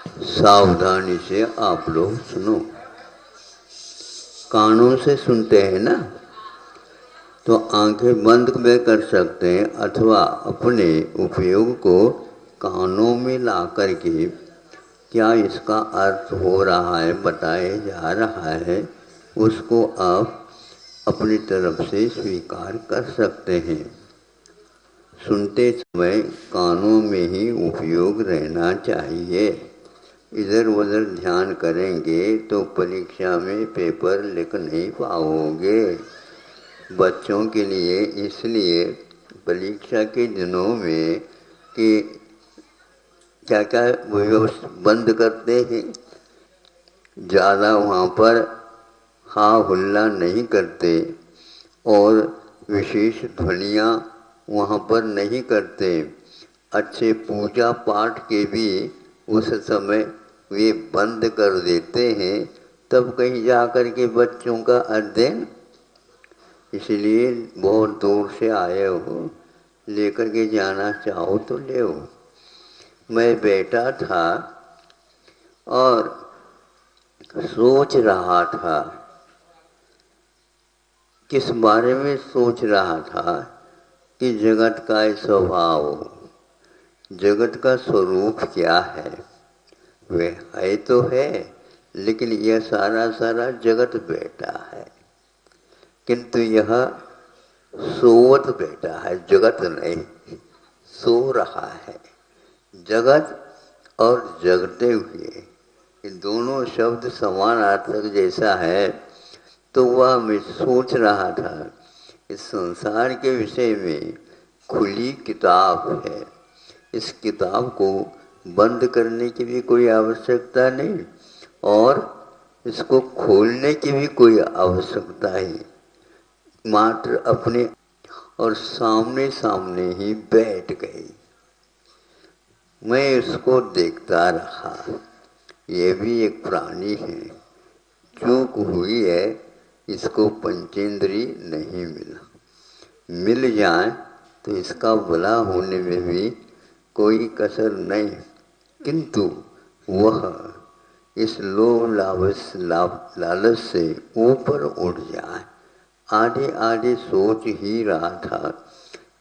सावधानी से आप लोग सुनो। कानों से सुनते हैं ना, तो आंखें बंद में कर सकते हैं अथवा अपने उपयोग को कानों में ला करके क्या इसका अर्थ हो रहा है, बताया जा रहा है, उसको आप अपनी तरफ से स्वीकार कर सकते हैं। सुनते समय कानों में ही उपयोग रहना चाहिए। इधर उधर ध्यान करेंगे तो परीक्षा में पेपर लिख नहीं पाओगे। बच्चों के लिए इसलिए परीक्षा के दिनों में कि क्या क्या बंद करते हैं, ज़्यादा वहाँ पर हा हुल्ला नहीं करते और विशेष ध्वनियाँ वहाँ पर नहीं करते। अच्छे पूजा पाठ के भी उस समय वे बंद कर देते हैं, तब कहीं जा कर के बच्चों का अध्ययन। इसलिए बहुत दूर से आए हो, लेकर के जाना चाहो तो ले। मैं बैठा था और सोच रहा था। किस बारे में सोच रहा था कि जगत का स्वभाव, जगत का स्वरूप क्या है। वह है तो है, लेकिन यह सारा सारा जगत बैठा है, किंतु यह सोवत बैठा है, जगत नहीं, सो रहा है। जगत और जगते हुए ये दोनों शब्द समानार्थक जैसा है। तो वह मैं सोच रहा था, इस संसार के विषय में खुली किताब है, इस किताब को बंद करने की भी कोई आवश्यकता नहीं और इसको खोलने की भी कोई आवश्यकता ही, मात्र अपने और सामने सामने ही बैठ गई। मैं इसको देखता रहा। ये भी एक प्राणी है, चूक हुई है, इसको पंचेंद्री नहीं मिला। मिल जाए तो इसका भला होने में भी कोई कसर नहीं, किंतु वह इस लोभ लालच से ऊपर उठ जाए। आधे आधे सोच ही रहा था,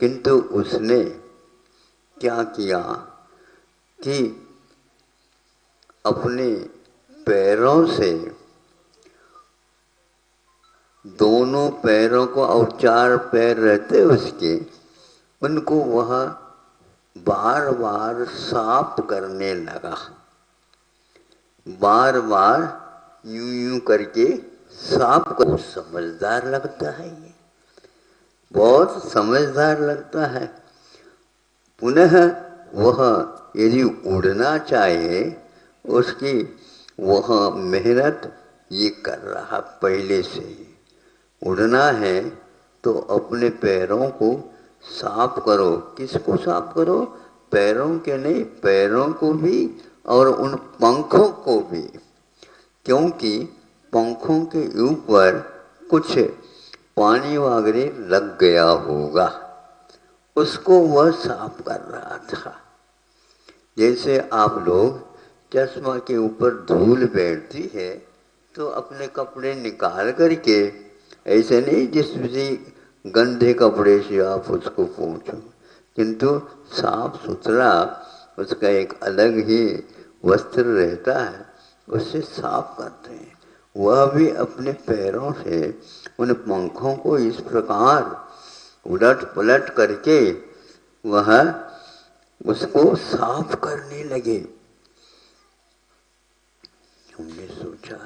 किंतु उसने क्या किया कि अपने पैरों से, दोनों पैरों को, और 4 पैर रहते उसके, उनको वह बार बार साफ करने लगा। बार बार यूं यूं करके साफ कर। समझदार लगता है, ये बहुत समझदार लगता है। पुनः वह यदि उड़ना चाहे, उसकी वह मेहनत ये कर रहा पहले से ही। उड़ना है तो अपने पैरों को साफ करो। किसको साफ करो? पैरों के नहीं, पैरों को भी और उन पंखों को भी, क्योंकि पंखों के ऊपर कुछ पानी वगैरह लग गया होगा, उसको वह साफ कर रहा था। जैसे आप लोग चश्मा के ऊपर धूल बैठती है तो अपने कपड़े निकाल करके, ऐसे नहीं जिस किसी गंदे कपड़े से आप उसको पोंछो, किंतु साफ सुथरा उसका एक अलग ही वस्त्र रहता है, उससे साफ करते हैं। वह भी अपने पैरों से उन पंखों को इस प्रकार उलट पलट करके वह उसको साफ करने लगे। हमने सोचा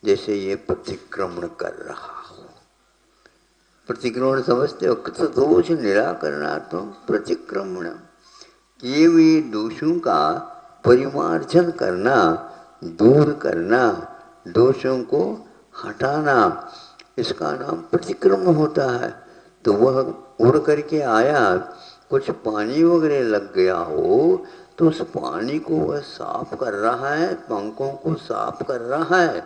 जैसे ये प्रतिक्रमण कर रहा हो। प्रतिक्रमण समझते हो? तो दोष निराकरणार्थम प्रतिक्रमण, किए हुए दोषों का परिमार्जन करना, दूर करना, दोषों को हटाना, इसका नाम प्रतिक्रमण होता है। तो वह उड़ करके आया, कुछ पानी वगैरह लग गया हो तो उस पानी को वह साफ कर रहा है, पंखों को साफ कर रहा है।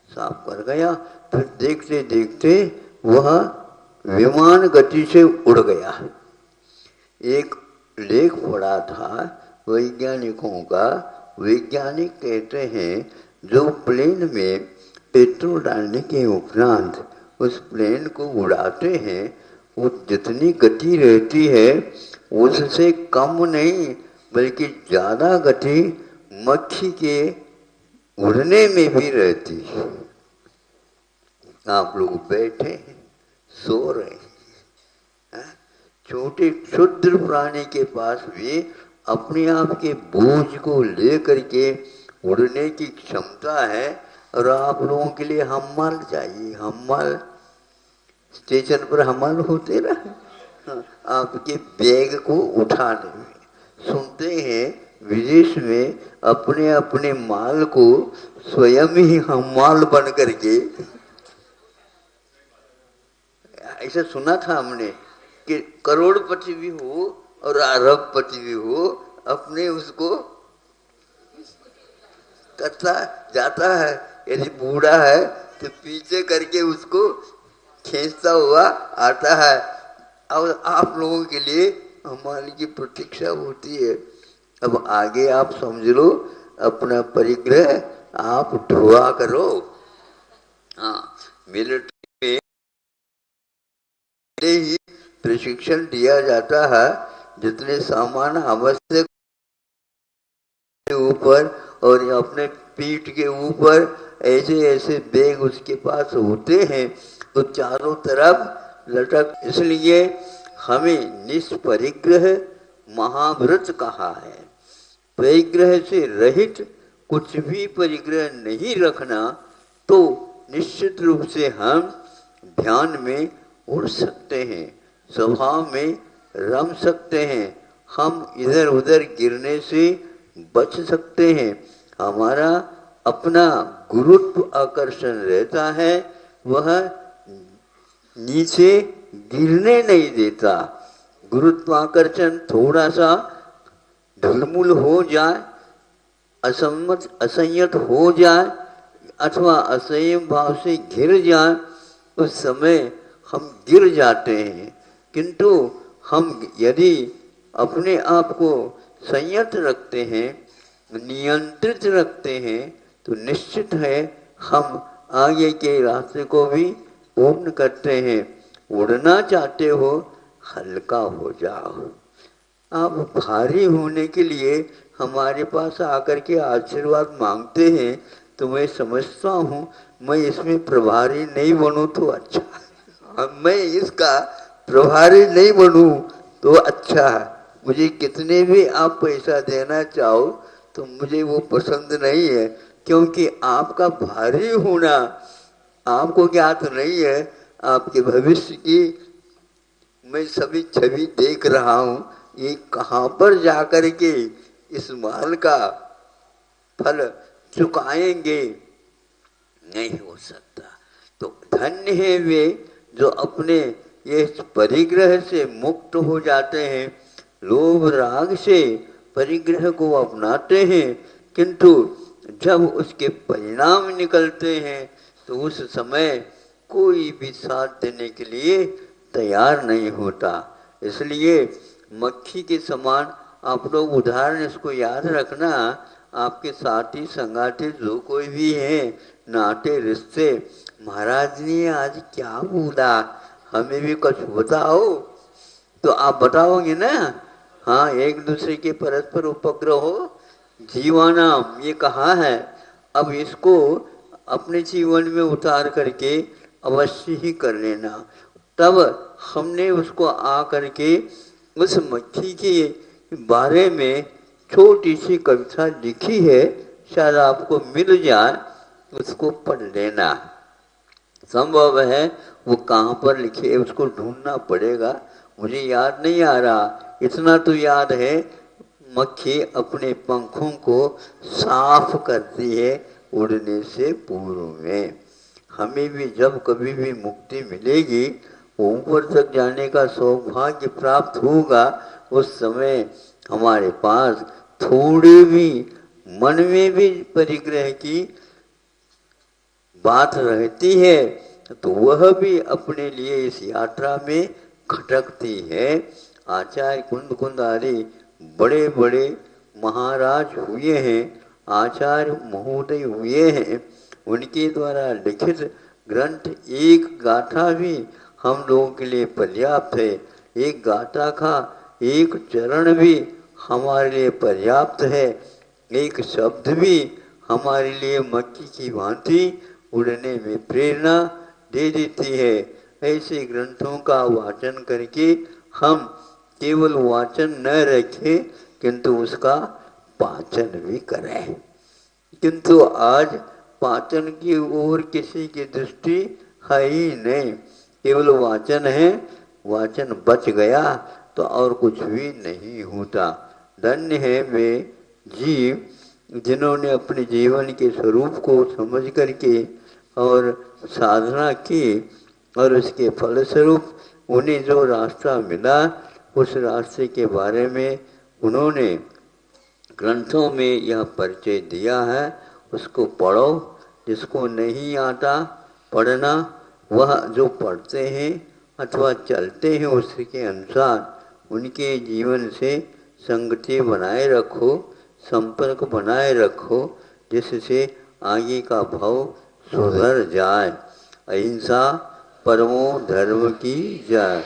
साफ कर गया, फिर देखते देखते वह विमान गति से उड़ गया। एक लेख पड़ा था वैज्ञानिकों का, वैज्ञानिक कहते हैं जो प्लेन में पेट्रोल डालने के उपरांत उस प्लेन को उड़ाते हैं, वो जितनी गति रहती है उससे कम नहीं बल्कि ज़्यादा गति मक्खी के उड़ने में भी रहती है। आप लोग बैठे हैं, सो रहे हैं, छोटे क्षुद्र प्राणी के पास भी अपने आप के बोझ को लेकर के उड़ने की क्षमता है, और आप लोगों के लिए हम्मल चाहिए। हम्मल स्टेशन पर हम्मल होते रहे आपके बैग को उठाने में। सुनते हैं विदेश में अपने अपने माल को स्वयं ही हम्माल बन करके, ऐसा सुना था हमने कि करोड़पति भी हो और अरबपति भी हो, अपने उसको करता जाता है। यदि बूढ़ा है तो पीछे करके उसको खींचता हुआ आता है। और आप लोगों के लिए हमारी की प्रतीक्षा होती है। अब आगे आप समझ लो, अपना परिग्रह आप ढुआ करो। हाँ, मिलिट्री में ही प्रशिक्षण दिया जाता है। जितने सामान आवश्यक ऊपर और अपने पीठ के ऊपर ऐसे ऐसे बैग उसके पास होते हैं, तो चारों तरफ लटक। इसलिए हमें निष्परिग्रह महाव्रत कहा है। परिग्रह से रहित कुछ भी परिग्रह नहीं रखना, तो निश्चित रूप से हम ध्यान में उड़ सकते हैं, स्वभाव में रम सकते हैं, हम इधर उधर गिरने से बच सकते हैं। हमारा अपना गुरुत्व आकर्षण रहता है, वह नीचे गिरने नहीं देता। गुरुत्वाकर्षण थोड़ा सा ढलमुल हो जाए, असंयत हो जाए अथवा असंयम भाव से घिर जाए, उस समय हम गिर जाते हैं। किंतु हम यदि अपने आप को संयत रखते हैं, नियंत्रित रखते हैं, तो निश्चित है हम आगे के रास्ते को भी पूर्ण करते हैं। उड़ना चाहते हो, हल्का हो जाओ। आप भारी होने के लिए हमारे पास आकर के आशीर्वाद मांगते हैं, तो मैं समझता हूँ मैं इसमें प्रभारी नहीं बनूं तो अच्छा, मैं इसका प्रभारी नहीं बनूं तो अच्छा है। मुझे कितने भी आप पैसा देना चाहो तो मुझे वो पसंद नहीं है, क्योंकि आपका भारी होना आपको ज्ञात नहीं है। आपके भविष्य की मैं सभी छवि देख रहा हूँ, ये कहाँ पर जाकर के इस माल का फल चुकाएंगे, नहीं हो सकता। तो धन्य है वे जो अपने ये परिग्रह से मुक्त हो जाते हैं, लोभ राग से परिग्रह को अपनाते हैं, किंतु जब उसके परिणाम निकलते हैं तो उस समय कोई भी साथ देने के लिए तैयार नहीं होता। इसलिए मक्खी के समान आप लोग उदाहरण इसको याद रखना। आपके साथी संगाती जो कोई भी है, नाते रिश्ते, महाराज ने आज क्या बोला हमें भी कुछ बताओ, तो आप बताओगे ना। हाँ, एक दूसरे के परस्पर उपग्रह हो जीवानाम, ये कहा है। अब इसको अपने जीवन में उतार करके अवश्य ही कर लेना। तब हमने उसको आ करके उस मक्खी के बारे में छोटी सी कविता लिखी है, शायद आपको मिल जाए, उसको पढ़ लेना। संभव है वो कहाँ पर लिखे है उसको ढूंढना पड़ेगा, मुझे याद नहीं आ रहा। इतना तो याद है, मक्खी अपने पंखों को साफ करती है उड़ने से पूर्व में। हमें भी जब कभी भी मुक्ति मिलेगी, ऊपर तक जाने का सौभाग्य प्राप्त होगा, उस समय हमारे पास थोड़ी भी मन में भी परिग्रह की बात रहती है, तो वह भी अपने लिए इस यात्रा में खटकती है। आचार्य कुंद कुंद आदि बड़े बड़े महाराज हुए हैं, आचार्य महोदय हुए हैं, उनके द्वारा लिखित ग्रंथ एक गाथा भी हम लोगों के लिए पर्याप्त है। एक गाथा का एक चरण भी हमारे लिए पर्याप्त है। एक शब्द भी हमारे लिए मक्खी की भांति उड़ने में प्रेरणा दे देती है। ऐसे ग्रंथों का वाचन करके हम केवल वाचन न रखें किंतु उसका पाचन भी करें। किंतु आज पाचन की ओर किसी की दृष्टि है ही नहीं, केवल वाचन है। वाचन बच गया तो और कुछ भी नहीं होता। धन्य है वे जीव जिन्होंने अपने जीवन के स्वरूप को समझ करके और साधना की और उसके फलस्वरूप उन्हें जो रास्ता मिला उस रास्ते के बारे में उन्होंने ग्रंथों में यह परिचय दिया है। उसको पढ़ो। जिसको नहीं आता पढ़ना, वह जो पढ़ते हैं अथवा चलते हैं उसके अनुसार उनके जीवन से संगति बनाए रखो, संपर्क बनाए रखो, जिससे आगे का भाव सुधर जाए। अहिंसा परमो धर्म की जय।